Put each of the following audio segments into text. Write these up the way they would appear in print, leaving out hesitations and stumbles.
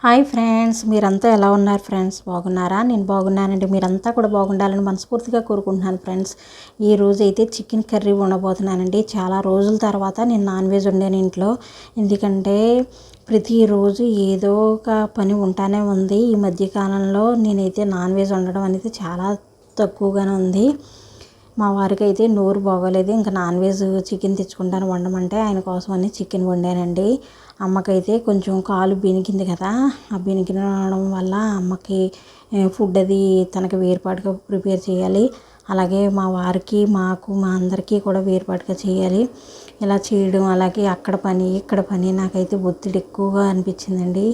Hi friends, మీరంతా ఎలా ఉన్నారు ఫ్రెండ్స్? బాగున్నారా? నేను బాగున్నానండి. మీరంతా కూడా బాగుండాలని మనస్ఫూర్తిగా కోరుకుంటున్నాను ఫ్రెండ్స్. ఈరోజు అయితే చికెన్ కర్రీ వండబోతున్నానండి. చాలా రోజుల తర్వాత నేను నాన్ వెజ్ వండాను ఇంట్లో. ఎందుకంటే ప్రతిరోజు ఏదో ఒక పని ఉంటానే ఉంది. ఈ మధ్యకాలంలో నేనైతే నాన్ వెజ్ వండడం అనేది చాలా తక్కువగానే ఉంది. మా వారికి అయితే నోరు బాగోలేదు. ఇంకా నాన్ వెజ్ చికెన్ తెచ్చుకుంటాను వండమంటే ఆయన కోసం అని చికెన్ వండానండి. అమ్మకైతే కొంచెం కాలు బెనికింది కదా, ఆ బెనికినడం వల్ల అమ్మకి ఫుడ్ అది తనకి వేరుపాటుగా ప్రిపేర్ చేయాలి. అలాగే మా వారికి, మాకు, మా అందరికీ కూడా వేరుపాటుగా చేయాలి. ఇలా చేయడం, అలాగే అక్కడ పని ఇక్కడ పని, నాకైతే ఒత్తిడి ఎక్కువగా అనిపించిందండి.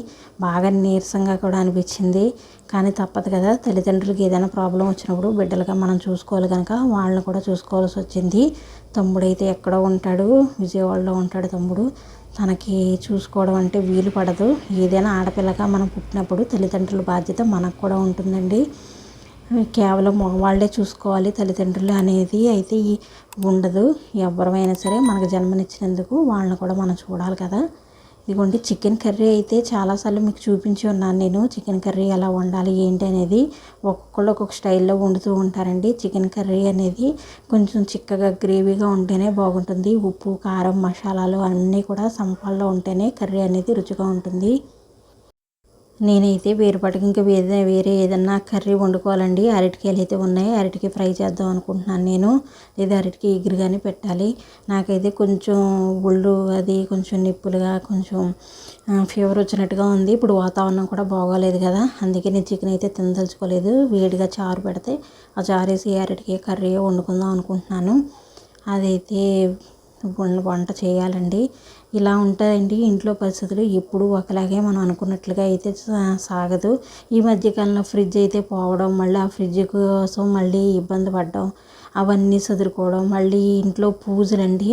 బాగా నీరసంగా కూడా అనిపించింది. కానీ తప్పదు కదా, తల్లిదండ్రులకి ఏదైనా ప్రాబ్లం వచ్చినప్పుడు బిడ్డలుగా మనం చూసుకోవాలి కనుక వాళ్ళని కూడా చూసుకోవాల్సి వచ్చింది. తమ్ముడైతే ఎక్కడో ఉంటాడు, విజయవాడలో ఉంటాడు తమ్ముడు. తనకి చూసుకోవడం అంటే వీలు పడదు. ఏదైనా ఆడపిల్లగా మనం పుట్టినప్పుడు తల్లిదండ్రుల బాధ్యత మనకు కూడా ఉంటుందండి. కేవలం మగవాళ్ళే చూసుకోవాలి తల్లిదండ్రులు అనేది అయితే ఉండదు. ఎవరైనా సరే మనకు జన్మనిచ్చినందుకు వాళ్ళని కూడా మనం చూడాలి కదా. ఇదిగోండి చికెన్ కర్రీ అయితే చాలాసార్లు మీకు చూపించి ఉన్నాను నేను. చికెన్ కర్రీ ఎలా వండాలి ఏంటి అనేది ఒక్కొక్కళ్ళు ఒక్కొక్క స్టైల్లో వండుతూ ఉంటారండి. చికెన్ కర్రీ అనేది కొంచెం చిక్కగా గ్రేవీగా ఉంటేనే బాగుంటుంది. ఉప్పు, కారం, మసాలాలు అన్నీ కూడా సమపాల్లో ఉంటేనే కర్రీ అనేది రుచిగా ఉంటుంది. నేనైతే వేరుపాటుకి ఇంకా వేరే ఏదన్నా కర్రీ వండుకోవాలండి. అరటికాయలు అయితే ఉన్నాయి, అరటికాయ ఫ్రై చేద్దాం అనుకుంటున్నాను నేను. లేదా అరటికాయ ఎగురు కానీ పెట్టాలి. నాకైతే కొంచెం ఒళ్ళు అది కొంచెం నిప్పులుగా, కొంచెం ఫీవర్ వచ్చినట్టుగా ఉంది. ఇప్పుడు వాతావరణం కూడా బాగోలేదు కదా, అందుకే నేను చికెన్ అయితే తినదలుచుకోలేదు. వేడిగా చారు పెడితే ఆ చారు వేసి అరటికాయ కర్రీ వండుకుందాం అనుకుంటున్నాను. అదైతే వంట చేయాలండి. ఇలా ఉంటాయండి ఇంట్లో పరిస్థితులు. ఎప్పుడు ఒకలాగే మనం అనుకున్నట్లుగా అయితే సాగదు. ఈ మధ్యకాలంలో ఫ్రిడ్జ్ అయితే పోవడం, మళ్ళీ ఆ ఫ్రిడ్జ్ కోసం మళ్ళీ ఇబ్బంది పడడం, అవన్నీ సదురుకోవడం, మళ్ళీ ఇంట్లో పూజలండి.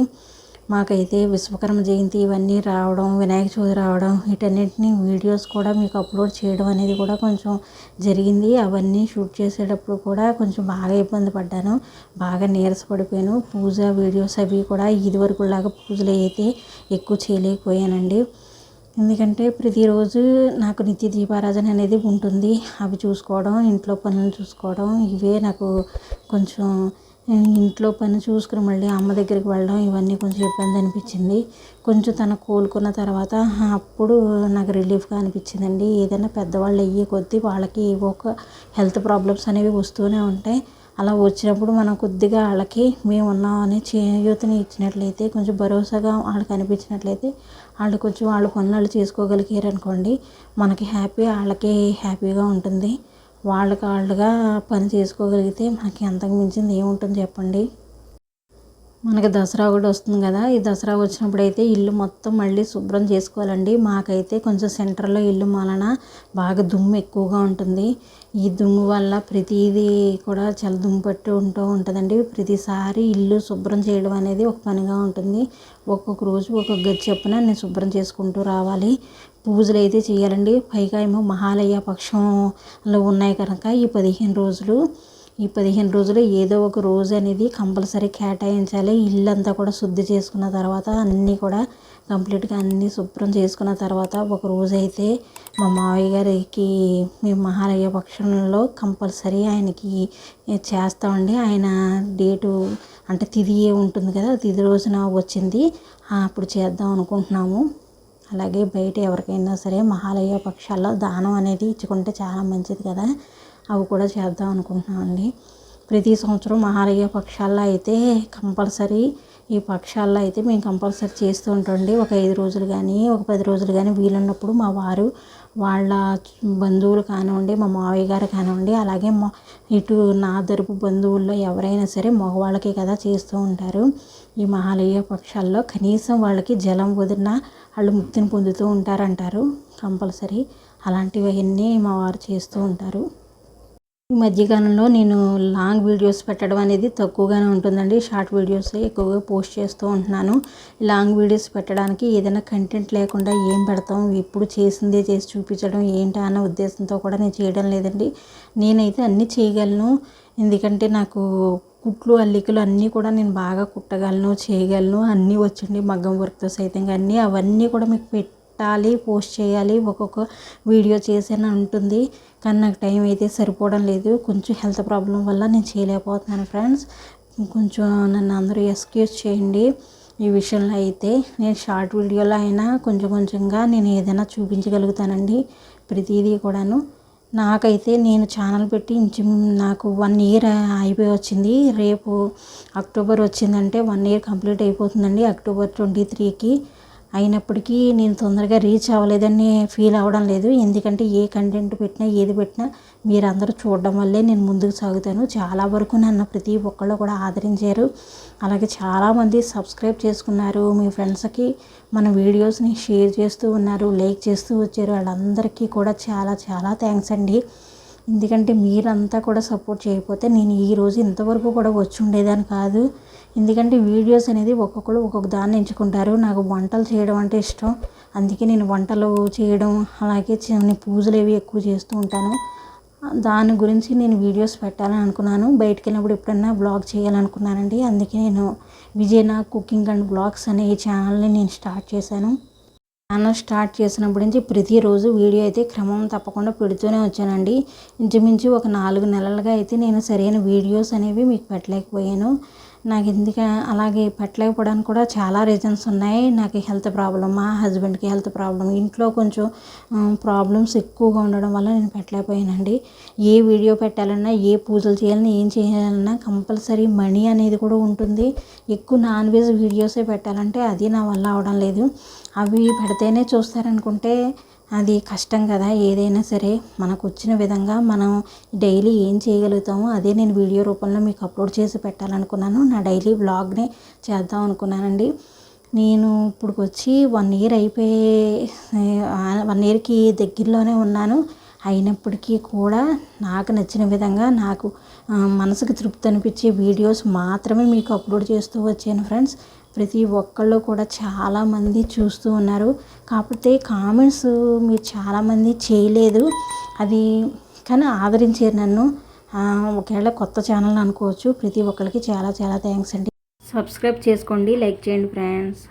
మాకైతే విశ్వకర్మ జయంతి ఇవన్నీ రావడం, వినాయక చవితి రావడం, వీటన్నిటిని వీడియోస్ కూడా మీకు అప్లోడ్ చేయడం అనేది కూడా కొంచెం జరిగింది. అవన్నీ షూట్ చేసేటప్పుడు కూడా కొంచెం బాగా ఇబ్బంది పడ్డాను, బాగా నీరసపడిపోయాను. పూజ వీడియోస్ అవి కూడా ఇదివరకులాగా పూజలు అయితే ఎక్కువ చేయలేకపోయానండి. ఎందుకంటే ప్రతిరోజు నాకు నిత్య దీపారాధన అనేది ఉంటుంది. అవి చూసుకోవడం, ఇంట్లో పనులు చూసుకోవడం, ఇవే నాకు కొంచెం ఇంట్లో పని చూసుకుని మళ్ళీ అమ్మ దగ్గరికి వెళ్ళడం, ఇవన్నీ కొంచెం ఇబ్బంది అనిపించింది. కొంచెం తను కోలుకున్న తర్వాత అప్పుడు నాకు రిలీఫ్గా అనిపించిందండి. ఏదైనా పెద్దవాళ్ళు అయ్యే కొద్దీ వాళ్ళకి ఒక హెల్త్ ప్రాబ్లమ్స్ అనేవి వస్తూనే ఉంటాయి. అలా వచ్చినప్పుడు మనం కొద్దిగా వాళ్ళకి మేము ఉన్నామని చేయూతని ఇచ్చినట్లయితే, కొంచెం భరోసాగా వాళ్ళకి అనిపించినట్లయితే, వాళ్ళు కొంచెం వాళ్ళ పనులు వాళ్ళు చేసుకోగలిగారు అనుకోండి, మనకి హ్యాపీ, వాళ్ళకి హ్యాపీగా ఉంటుంది. వాళ్ళకి వాళ్ళుగా పని చేసుకోగలిగితే మనకి అంతకు మించింది ఏముంటుంది చెప్పండి. మనకి దసరా కూడా వస్తుంది కదా, ఈ దసరా వచ్చినప్పుడు అయితే ఇల్లు మొత్తం మళ్ళీ శుభ్రం చేసుకోవాలండి. మాకైతే కొంచెం సెంటర్లో ఇల్లు వలన బాగా దుమ్ము ఎక్కువగా ఉంటుంది. ఈ దుమ్ము వల్ల ప్రతిదీ కూడా చాలా దుమ్ము పట్టి ఉంటుందండి. ప్రతిసారి ఇల్లు శుభ్రం చేయడం అనేది ఒక పనిగా ఉంటుంది. ఒక్కొక్క రోజు ఒక్కొక్క గది చొప్పున నేను శుభ్రం చేసుకుంటూ రావాలి. పూజలు అయితే చేయాలండి. పైగా ఏమో మహాలయ పక్షంలో ఉన్నాయి కనుక ఈ 15 రోజులు ఏదో ఒక రోజు అనేది కంపల్సరీ కేటాయించాలి. ఇల్లంతా కూడా శుద్ధి చేసుకున్న తర్వాత, అన్నీ కూడా కంప్లీట్గా అన్నీ శుభ్రం చేసుకున్న తర్వాత ఒక రోజు అయితే మా మావయ్య గారికి మేము మహాలయ పక్షంలో కంపల్సరీ ఆయనకి చేస్తామండి. ఆయన డేటు అంటే తిథి ఉంటుంది కదా, తిథి రోజున వచ్చింది, అప్పుడు చేద్దాం అనుకుంటున్నాము. అలాగే బయట ఎవరికైనా సరే మహాలయ పక్షాల్లో దానం అనేది ఇచ్చుకుంటే చాలా మంచిది కదా, అవి కూడా చేద్దాం అనుకుంటున్నామండి. ప్రతి సంవత్సరం మహాలయ పక్షాల్లో అయితే కంపల్సరీ, ఈ పక్షాల్లో అయితే మేము కంపల్సరీ చేస్తూ ఉంటామండి. ఒక 5 రోజులు కానీ ఒక 10 రోజులు కానీ వీలున్నప్పుడు మా వారు వాళ్ళ బంధువులు కానివ్వండి, మా మావయ్య గారు కానివ్వండి, అలాగే ఇటు నా తరపు బంధువుల్లో ఎవరైనా సరే మగవాళ్ళకే కదా చేస్తూ ఉంటారు. ఈ మహాలయ పక్షాల్లో కనీసం వాళ్ళకి జలం వదిలినా వాళ్ళు ముక్తిని పొందుతూ ఉంటారంటారు కంపల్సరీ. అలాంటివన్నీ మా వారు చేస్తూ ఉంటారు. ఈ మధ్యకాలంలో నేను లాంగ్ వీడియోస్ పెట్టడం అనేది తక్కువగానే ఉంటుందండి. షార్ట్ వీడియోస్ ఎక్కువగా పోస్ట్ చేస్తూ ఉంటున్నాను. లాంగ్ వీడియోస్ పెట్టడానికి ఏదైనా కంటెంట్ లేకుండా ఏం పెడతాం, ఎప్పుడు చేసిందే చేసి చూపించడం ఏంటి అన్న ఉద్దేశంతో కూడా నేను చేయడం లేదండి. నేనైతే అన్నీ చేయగలను. ఎందుకంటే నాకు కుట్లు అల్లికలు అన్నీ కూడా నేను బాగా కుట్టగలను, చేయగలను, అన్నీ వచ్చండి. మగ్గం వర్క్తో సైతంగా అవన్నీ కూడా మీకు పెట్టాలి, పోస్ట్ చేయాలి, ఒక్కొక్క వీడియో చేసేనా ఉంటుంది. కానీ నాకు టైం అయితే సరిపోవడం లేదు. కొంచెం హెల్త్ ప్రాబ్లం వల్ల నేను చేయలేకపోతున్నాను ఫ్రెండ్స్. కొంచెం నన్ను అందరూ ఎక్స్క్యూజ్ చేయండి. ఈ విషయంలో అయితే నేను షార్ట్ వీడియోలో అయినా కొంచెం కొంచెంగా నేను ఏదైనా చూపించగలుగుతానండి. ప్రతిదీ కూడాను నాకైతే నేను ఛానల్ పెట్టి నాకు 1 ఇయర్ అయిపోయి వచ్చింది. రేపు అక్టోబర్ వచ్చిందంటే 1 ఇయర్ కంప్లీట్ అయిపోతుందండి, అక్టోబర్ 23కి. అయినప్పటికీ నేను తొందరగా రీచ్ అవ్వలేదని ఫీల్ అవ్వడం లేదు. ఎందుకంటే ఏ కంటెంట్ పెట్టినా ఏది పెట్టినా మీరందరూ చూడడం వల్లే నేను ముందుకు సాగుతాను. చాలా వరకు నన్ను ప్రతి ఒక్కళ్ళు కూడా ఆదరించారు. అలాగే చాలామంది సబ్స్క్రైబ్ చేసుకున్నారు. మీ ఫ్రెండ్స్కి మన వీడియోస్ని షేర్ చేస్తూ ఉన్నారు, లైక్ చేస్తూ వచ్చారు. వాళ్ళందరికీ కూడా చాలా చాలా థ్యాంక్స్ అండి. ఎందుకంటే మీరంతా కూడా సపోర్ట్ చేయకపోతే నేను ఈరోజు ఇంతవరకు కూడా వచ్చి ఉండేదాన్ని కాదు. ఎందుకంటే వీడియోస్ అనేది ఒక్కొక్కరు ఒక్కొక్క దాన్ని ఎంచుకుంటారు. నాకు వంటలు చేయడం అంటే ఇష్టం. అందుకే నేను వంటలు చేయడం, అలాగే పూజలు అవి ఎక్కువ చేస్తూ ఉంటాను. దాని గురించి నేను వీడియోస్ పెట్టాలని అనుకున్నాను. బయటికి వెళ్ళినప్పుడు ఎప్పుడన్నా బ్లాగ్ చేయాలనుకున్నానండి. అందుకే నేను విజయనా కుకింగ్ అండ్ బ్లాగ్స్ అనే ఈ ఛానల్ని నేను స్టార్ట్ చేశాను. ఛానల్ స్టార్ట్ చేసినప్పటి నుంచి ప్రతిరోజు వీడియో అయితే క్రమం తప్పకుండా పెడుతూనే వచ్చానండి. ఇంచుమించు ఒక 4 నెలలుగా అయితే నేను సరైన వీడియోస్ అనేవి మీకు పెట్టలేకపోయాను. నాకు అలాగే పెట్టలేకపోవడానికి కూడా చాలా రీజన్స్ ఉన్నాయి. నాకు హెల్త్ ప్రాబ్లమ్, మా హస్బెండ్కి హెల్త్ ప్రాబ్లమ్, ఇంట్లో కొంచెం ప్రాబ్లమ్స్ ఎక్కువగా ఉండడం వల్ల నేను పెట్టలేకపోయానండి. ఏ వీడియో పెట్టాలన్నా, ఏ పూజలు చేయాలన్నా, ఏం చేయాలన్నా కంపల్సరీ మనీ అనేది కూడా ఉంటుంది. ఎక్కువ నాన్ వెజ్ వీడియోసే పెట్టాలంటే అది నా వల్ల అవడం లేదు. అవి పెడితేనే చూస్తారనుకుంటే అది కష్టం కదా. ఏదైనా సరే మనకు వచ్చిన విధంగా మనం డైలీ ఏం చేయగలుగుతామో అదే నేను వీడియో రూపంలో మీకు అప్లోడ్ చేసి పెట్టాలనుకున్నాను. నా డైలీ వ్లాగ్నే చేద్దాం అనుకున్నానండి. నేను ఇప్పుడు వచ్చి 1 ఇయర్ అయిపోయి 1 ఇయర్కి దగ్గరలోనే ఉన్నాను. అయినప్పటికీ కూడా నాకు నచ్చిన విధంగా నాకు మనసుకు తృప్తి అనిపించే వీడియోస్ మాత్రమే మీకు అప్లోడ్ చేస్తూ వచ్చాను ఫ్రెండ్స్. ప్రతి ఒక్కళ్ళు కూడా చాలామంది చూస్తూ ఉన్నారు. కాకపోతే కామెంట్స్ మీరు చాలామంది చేయలేదు, అది కానీ ఆదరించారు నన్ను. ఒకవేళ కొత్త ఛానల్ అనుకోవచ్చు. ప్రతి ఒక్కరికి చాలా చాలా థ్యాంక్స్ అండి. సబ్స్క్రైబ్ చేసుకోండి, లైక్ చేయండి ఫ్రెండ్స్.